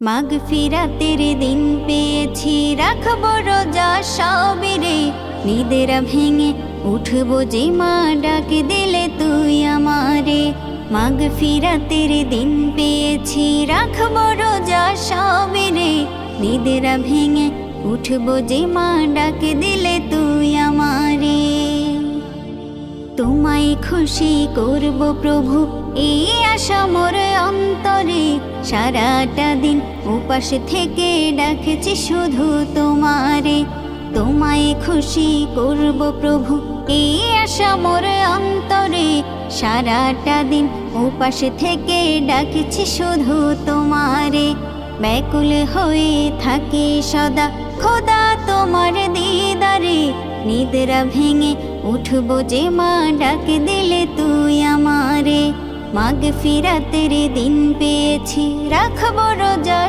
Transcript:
মাগফিরাতের দিন পেয়েছি, রাখবো রোজা সবেরে। নিদেরা ভেঙে উঠবো যে মা ডাক দিলে তুই আমারে। মাগফিরাতের দিন পেয়েছি, রাখবো রোজা সবেরে। নিদেরা ভেঙে উঠবো যে মা ডাক দিলে তুই আমারে। তোমায় খুশি করব প্রভু, এই আশা মোর অন্তরে। সারাটা দিন উপাস থেকে ডাকছি শুধু তোমারে। তোমায় খুশি করব প্রভু, এই আশা মোর অন্তরে। সারাটা দিন উপাস থেকে ডাকছি শুধু তোমারে। ব্যাকুল হয়ে থাকি সদা খোদা তোমার দিদারে। নিদ্রা ভেঙে উঠবো যে মা ডাক দিলে তুই আমারে। মাগফিরাতের দিন পেয়েছি, রাখবো রোজা